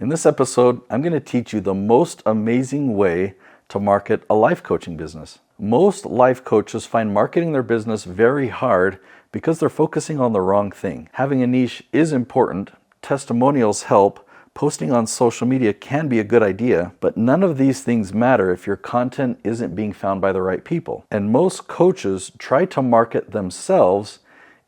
In this episode, I'm going to teach you the most amazing way to market a life coaching business. Most life coaches find marketing their business very hard because they're focusing on the wrong thing. Having a niche is important, testimonials help, posting on social media can be a good idea, but none of these things matter if your content isn't being found by the right people. And most coaches try to market themselves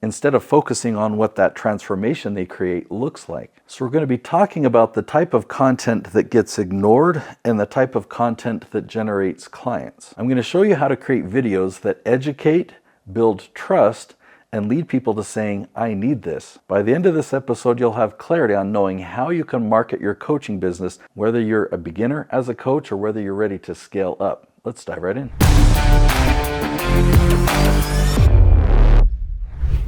instead of focusing on what that transformation they create looks like. So we're going to be talking about the type of content that gets ignored and the type of content that generates clients. I'm going to show you how to create videos that educate, build trust, and lead people to saying, I need this. By the end of this episode, you'll have clarity on knowing how you can market your coaching business, whether you're a beginner as a coach or whether you're ready to scale up. Let's dive right in.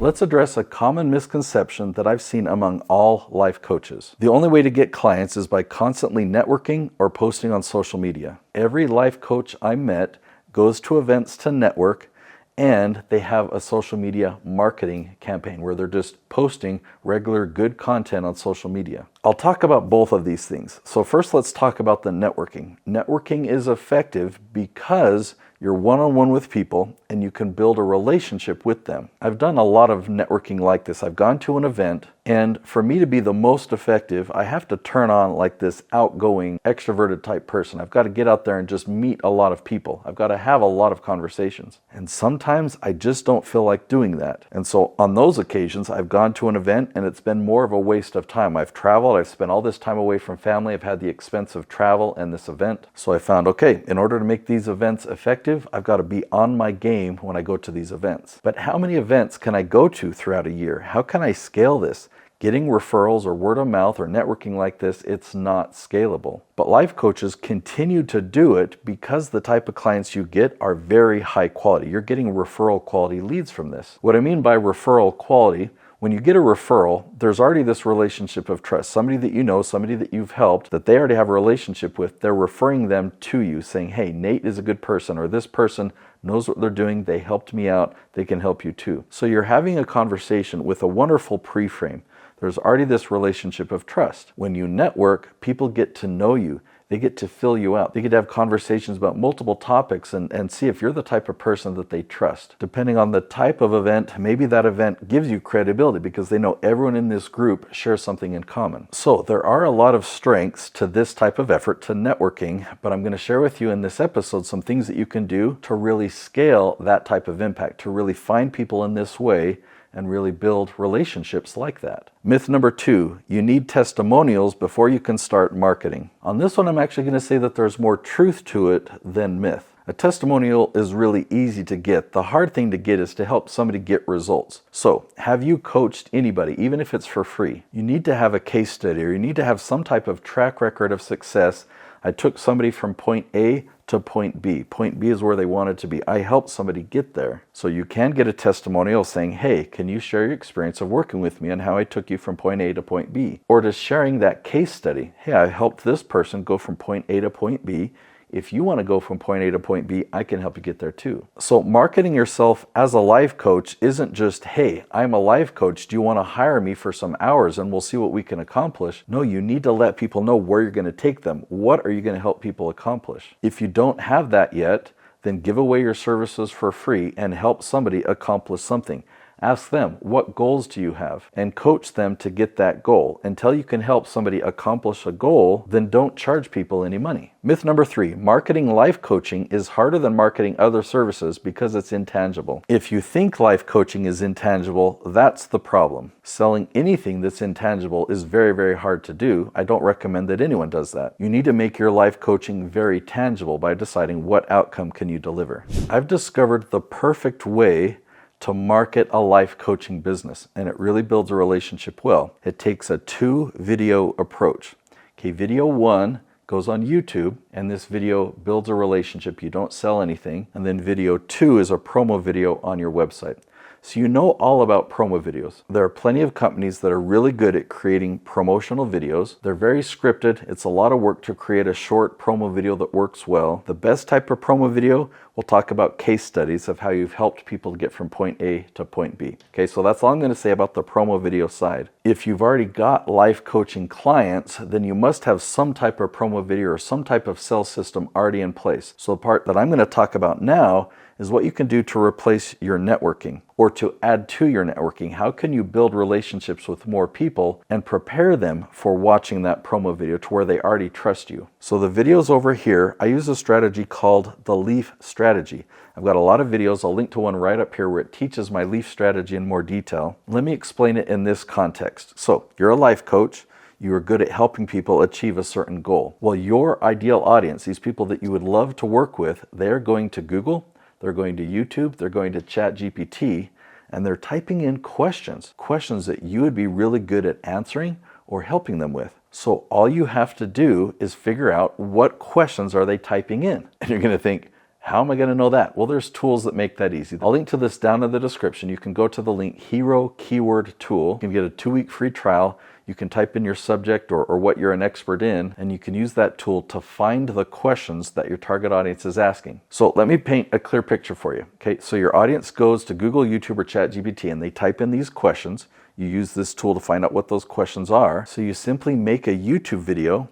Let's address a common misconception that I've seen among all life coaches. The only way to get clients is by constantly networking or posting on social media. Every life coach I met goes to events to network, and they have a social media marketing campaign where they're just posting regular good content on social media. I'll talk about both of these things. So first, let's talk about the networking. Networking is effective because you're one-on-one with people and you can build a relationship with them. I've done a lot of networking like this. I've gone to an event, and for me to be the most effective, I have to turn on like this outgoing, extroverted type person. I've got to get out there and just meet a lot of people. I've got to have a lot of conversations. And sometimes I just don't feel like doing that. And so on those occasions, I've gone to an event and it's been more of a waste of time. I've traveled, I've spent all this time away from family, I've had the expense of travel and this event. So I found, okay, in order to make these events effective, I've got to be on my game when I go to these events. But how many events can I go to throughout a year? How can I scale this? Getting referrals or word of mouth or networking like this, it's not scalable. But life coaches continue to do it because the type of clients you get are very high quality. You're getting referral quality leads from this. What I mean by referral quality, when you get a referral, there's already this relationship of trust. Somebody that you know, somebody that you've helped, that they already have a relationship with, they're referring them to you saying, hey, Nate is a good person, or this person knows what they're doing, they helped me out, they can help you too. So you're having a conversation with a wonderful pre-frame. There's already this relationship of trust. When you network, people get to know you. They get to fill you out. They get to have conversations about multiple topics and see if you're the type of person that they trust. Depending on the type of event, maybe that event gives you credibility because they know everyone in this group shares something in common. So there are a lot of strengths to this type of effort, to networking, but I'm going to share with you in this episode some things that you can do to really scale that type of impact, to really find people in this way and really build relationships like that. Myth number 2, you need testimonials before you can start marketing. On this one, I'm actually going to say that there's more truth to it than myth. A testimonial is really easy to get. The hard thing to get is to help somebody get results. So, have you coached anybody, even if it's for free? You need to have a case study, or you need to have some type of track record of success. I took somebody from point A to point B. Point B is where they wanted to be. I helped somebody get there. So you can get a testimonial saying, hey, can you share your experience of working with me and how I took you from point A to point B? Or just sharing that case study. Hey, I helped this person go from point A to point B. If you want to go from point A to point B, I can help you get there too. So marketing yourself as a life coach isn't just, hey, I'm a life coach. Do you want to hire me for some hours and we'll see what we can accomplish? No, you need to let people know where you're going to take them. What are you going to help people accomplish? If you don't have that yet, then give away your services for free and help somebody accomplish something. Ask them, what goals do you have? And coach them to get that goal. Until you can help somebody accomplish a goal, then don't charge people any money. Myth number 3, marketing life coaching is harder than marketing other services because it's intangible. If you think life coaching is intangible, that's the problem. Selling anything that's intangible is very, very hard to do. I don't recommend that anyone does that. You need to make your life coaching very tangible by deciding what outcome can you deliver. I've discovered the perfect way to market a life coaching business, and it really builds a relationship well. It takes a 2-video approach. Okay, video 1 goes on YouTube, and this video builds a relationship. You don't sell anything. And then video 2 is a promo video on your website. So you know all about promo videos. There are plenty of companies that are really good at creating promotional videos. They're very scripted. It's a lot of work to create a short promo video that works well. The best type of promo video We'll talk about case studies of how you've helped people get from point A to point B. Okay, so that's all I'm going to say about the promo video side. If you've already got life coaching clients, then you must have some type of promo video or some type of sales system already in place. So the part that I'm going to talk about now is what you can do to replace your networking or to add to your networking. How can you build relationships with more people and prepare them for watching that promo video to where they already trust you? So the videos over here, I use a strategy called the Leaf Strategy. I've got a lot of videos. I'll link to one right up here where it teaches my Leaf Strategy in more detail. Let me explain it in this context. So you're a life coach. You are good at helping people achieve a certain goal. Well, your ideal audience, these people that you would love to work with, they're going to Google, they're going to YouTube, they're going to ChatGPT, and they're typing in questions that you would be really good at answering or helping them with. So all you have to do is figure out what questions are they typing in. And you're going to think, how am I going to know that? Well, there's tools that make that easy. I'll link to this down in the description. You can go to the link Hero Keyword Tool. You can get a 2-week free trial. You can type in your subject or what you're an expert in, and you can use that tool to find the questions that your target audience is asking. So let me paint a clear picture for you. Okay, so your audience goes to Google, YouTube, or ChatGPT, and they type in these questions. You use this tool to find out what those questions are. So you simply make a YouTube video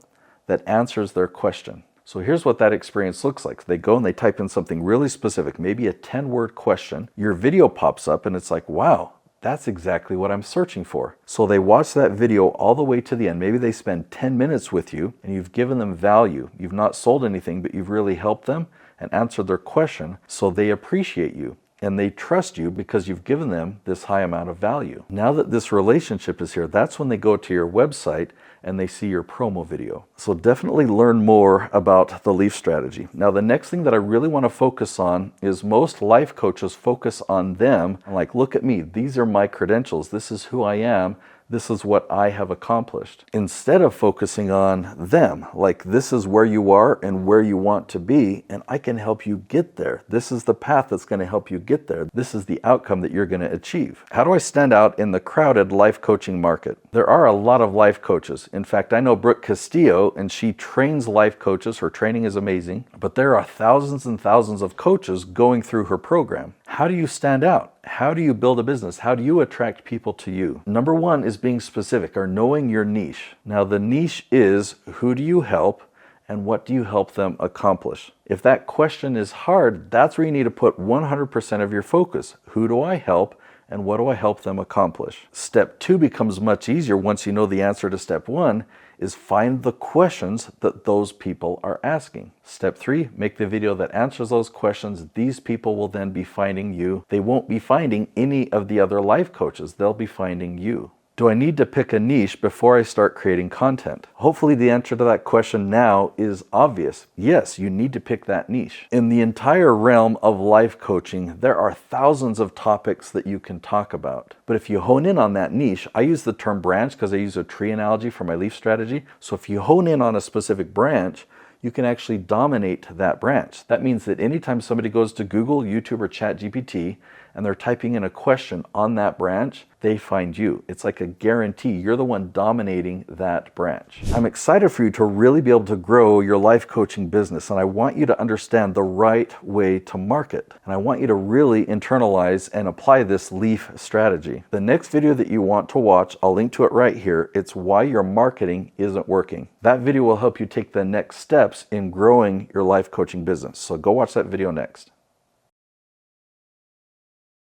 that answers their question. So here's what that experience looks like. They go and they type in something really specific, maybe a 10-word question. Your video pops up and it's like, wow, that's exactly what I'm searching for. So they watch that video all the way to the end. Maybe they spend 10 minutes with you and you've given them value. You've not sold anything, but you've really helped them and answered their question. So they appreciate you and they trust you because you've given them this high amount of value. Now that this relationship is here, that's when they go to your website and they see your promo video. So definitely learn more about the Leaf Strategy. Now, the next thing that I really want to focus on is most life coaches focus on them. Like, look at me. These are my credentials. This is who I am. This is what I have accomplished. Instead of focusing on them, like this is where you are and where you want to be, and I can help you get there. This is the path that's going to help you get there. This is the outcome that you're going to achieve. How do I stand out in the crowded life coaching market? There are a lot of life coaches. In fact, I know Brooke Castillo, and she trains life coaches. Her training is amazing, but there are thousands and thousands of coaches going through her program. How do you stand out? How do you build a business? How do you attract people to you? Number one is being specific or knowing your niche. Now, the niche is who do you help and what do you help them accomplish? If that question is hard, that's where you need to put 100% of your focus. Who do I help and what do I help them accomplish? Step 2 becomes much easier once you know the answer to step 1 is find the questions that those people are asking. Step 3, make the video that answers those questions. These people will then be finding you. They won't be finding any of the other life coaches. They'll be finding you. Do I need to pick a niche before I start creating content? Hopefully the answer to that question now is obvious. Yes, you need to pick that niche. In the entire realm of life coaching, there are thousands of topics that you can talk about. But if you hone in on that niche, I use the term branch because I use a tree analogy for my Leaf Strategy. So if you hone in on a specific branch, you can actually dominate that branch. That means that anytime somebody goes to Google, YouTube, or ChatGPT and they're typing in a question on that branch, they find you. It's like a guarantee. You're the one dominating that branch. I'm excited for you to really be able to grow your life coaching business, and I want you to understand the right way to market. And I want you to really internalize and apply this Leaf Strategy. The next video that you want to watch, I'll link to it right here. It's why your marketing isn't working. That video will help you take the next steps in growing your life coaching business. So go watch that video next.